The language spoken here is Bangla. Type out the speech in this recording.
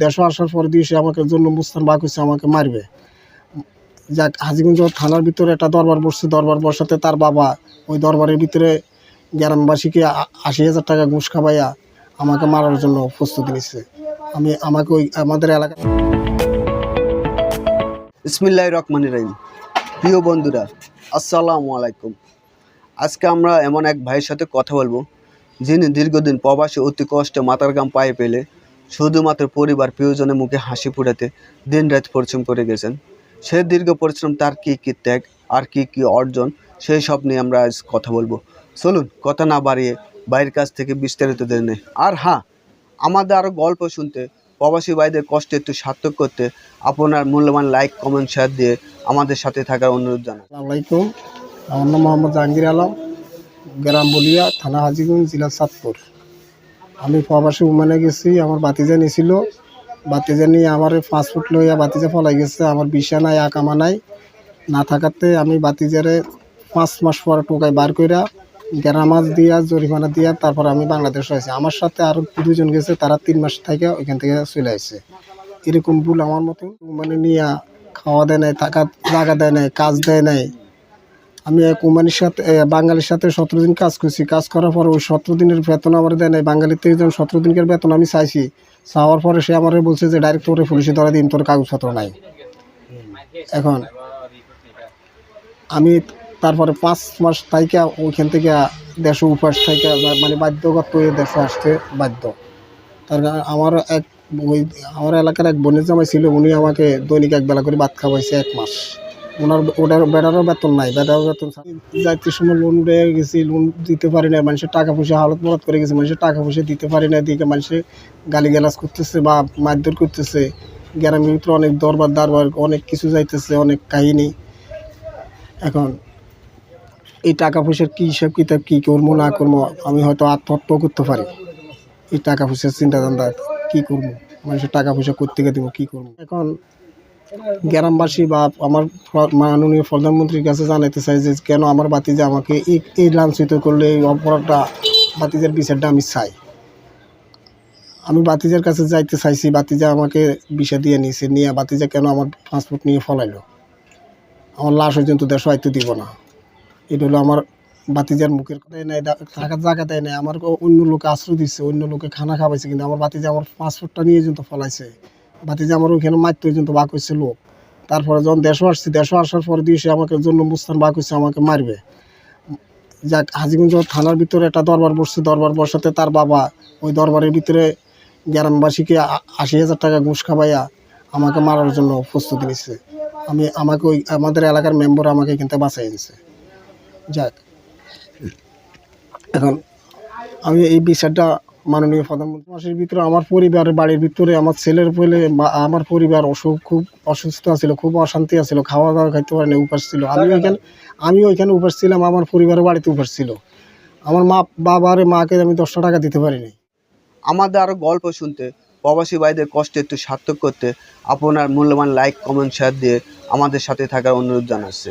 দেশে আসার পর দিয়ে সে আমাকে জন্য মুস্তান বাক হয়েছে, আমাকে মারবে। যাক, হাজীগঞ্জ থানার ভিতরে একটা দরবার বসছে, দরবার বসাতে তার বাবা ওই দরবারের ভিতরে গ্রামবাসীকে ৮০,০০০ টাকা ঘুষ খাওয়াইয়া আমাকে মারার জন্য প্রস্তুতি নিচ্ছে। আমাকে ওই আমাদের এলাকা। বিসমিল্লাহির রহমানির রহিম। প্রিয় বন্ধুরা, আসসালামু আলাইকুম। আজকে আমরা এমন এক ভাইয়ের সাথে কথা বলবো, যিনি দীর্ঘদিন প্রবাসে অতি কষ্টে মাথার ঘাম পায়ে পেলে শুধুমাত্র পরিবার প্রিয়জনের মুখে হাসি ফুটাতে দিন রাত পরিশ্রম করে গেছেন। সে দীর্ঘ পরিশ্রম, তার কী কী ত্যাগ আর কী অর্জন, সেই সব নিয়ে আমরা আজ কথা বলবো। চলুন কথা না বাড়িয়ে ভাইয়ের কাছ থেকে বিস্তারিত জেনে নেই। আর হ্যাঁ, আমাদের আরও গল্প শুনতে, প্রবাসী ভাইদের কষ্ট একটু সার্থক করতে আপনার মূল্যবান লাইক, কমেন্ট, শেয়ার দিয়ে আমাদের সাথে থাকার অনুরোধ জানাই। আসসালামু আলাইকুম। আমার নাম মোহাম্মদ জাহাঙ্গীর আলম, গ্রাম বলিয়া, থানা হাজীগঞ্জ, জেলা চাঁদপুর। আমি প্রবাসী ওমানে গেছি। আমার বাতিজা নিয়েছিল, বাতিজা নিয়ে আমার পাসপোর্ট লইয়া বাতিজা পলাই গেছে। আমার ভিসা নাই, আকামা নাই, না থাকাতে আমি বাতিজারে 5 মাস পর টোকায় বার কইরা গ্রামাজ দিয়া জরিমানা দিয়া তারপর আমি বাংলাদেশ হয়েছি। আমার সাথে আরও 2জন গেছে, তারা 3 মাস থেকে ওইখান থেকে চলে আসছে। এরকম ভুল আমার মতো মানে নিয়ে খাওয়া দেয় নাই, থাকা জায়গা দেয় নাই, কাজ দেয় নাই। আমি এক ওমানির সাথে বাঙালির সাথে 17 দিন কাজ করছি। কাজ করার পর ওই 17 দিনের বেতন আমার দেয় নাই। বাঙালির থেকে যখন 17 দিনের বেতন আমি চাইছি, চাওয়ার পরে সে আমার বলছে যে ডাইরেক্ট তোরে পুলিশে ধরা দিন, তোর কাগজপত্র নাই। এখন আমি তারপরে 5 মাস থাইকা ওইখান থেকে দেশে উপাস থাইকা মানে বাধ্যগত হয়ে দেশে আসতে বাধ্য। তার কারণ আমার এলাকার এক বোনের জামাই ছিল, উনি আমাকে দৈনিক 1 বেলা করে ভাত খাওয়াইছে 1 মাস। ওটার বেটারও বেতন নাই, বেটারও বেতন যাইতে সময় লোন উঠে গেছি, লোন দিতে পারি না। মানুষের টাকা পয়সা হালত মরত করে গেছে, মানুষের টাকা পয়সা দিতে পারি না। দিকে মানুষের গালিগালাজ করতেছে বা মারধর করতেছে। গ্রামের ভিতরে অনেক দরবার অনেক কিছু যাইতেছে, অনেক কাহিনী। এখন এই টাকা পয়সার কী হিসাব কিতাব কী করবো না করবো, আমি হয়তো আত্মহত্যাও করতে পারি। এই টাকা পয়সার চিন্তাধারা কী করবো, মানুষের টাকা পয়সা কোত্থেকে দেবো, কী করবো। এখন গ্রামবাসী বা আমার মাননীয় প্রধানমন্ত্রীর কাছে জানাতে চাই যে কেন আমার বাতিজা আমাকে এই লাঞ্ছিত করলে, এই অপরাধটা, বাতিজার বিচারটা আমি চাই। আমি বাতিজার কাছে যাইতে চাইছি, বাতিজা আমাকে ভিসা দিয়ে নিয়েছে, নিয়ে বাতিজা কেন আমার পাসপোর্ট নিয়ে ফলাইলো। আমার লাশ পর্যন্ত দেশ আইতে দিব না। এটা হলো আমার বাতিজার মুখের কথা নেই, থাকার জায়গা দেয় নাই। আমার অন্য লোকে আশ্রয় দিচ্ছে, অন্য লোকে খানা খাওয়াইছে, কিন্তু আমার বাতিজা আমার পাসপোর্টটা নিয়ে পর্যন্ত ফলাইছে। বাতিজা আমার ওইখানে মারতে পর্যন্ত বাক হয়েছে লোক। তারপরে যখন দেশে আসছি, দেশে আসার পর দিয়ে সে আমাকে জন্য মুস্তান বাক হয়েছে, আমাকে মারবে। যাক, হাজীগঞ্জ থানার ভিতরে একটা দরবার বসছে, দরবার বসাতে তার বাবা ওই দরবারের ভিতরে গ্রামবাসীকে ৮০,০০০ টাকা ঘুষ খাওয়াইয়া আমাকে মারার জন্য প্রস্তুতি নিচ্ছে। আমাকে ওই আমাদের এলাকার মেম্বার আমাকে এখান থেকে বাঁচাই দিচ্ছে। যাক, এখন আমি এই বিচারটা মাননীয় প্রধানমন্ত্রী মাসের ভিতরে আমার পরিবারের বাড়ির ভিতরে আমার ছেলের পেলে আমার পরিবার খুব অসুস্থ ছিল, খুব অশান্তি ছিল, খাওয়া দাওয়া খাইতে পারে না, উপাস ছিল। আমি ওইখানে উপাস ছিলাম, আমার পরিবারের বাড়িতে উপাস ছিল। আমার মাকে আমি 10টা টাকা দিতে পারিনি। আমাদের আরও গল্প শুনতে, প্রবাসী ভাইদের কষ্ট একটু সার্থক করতে আপনার মূল্যবান লাইক, কমেন্ট, শেয়ার দিয়ে আমাদের সাথে থাকার অনুরোধ জানাচ্ছে।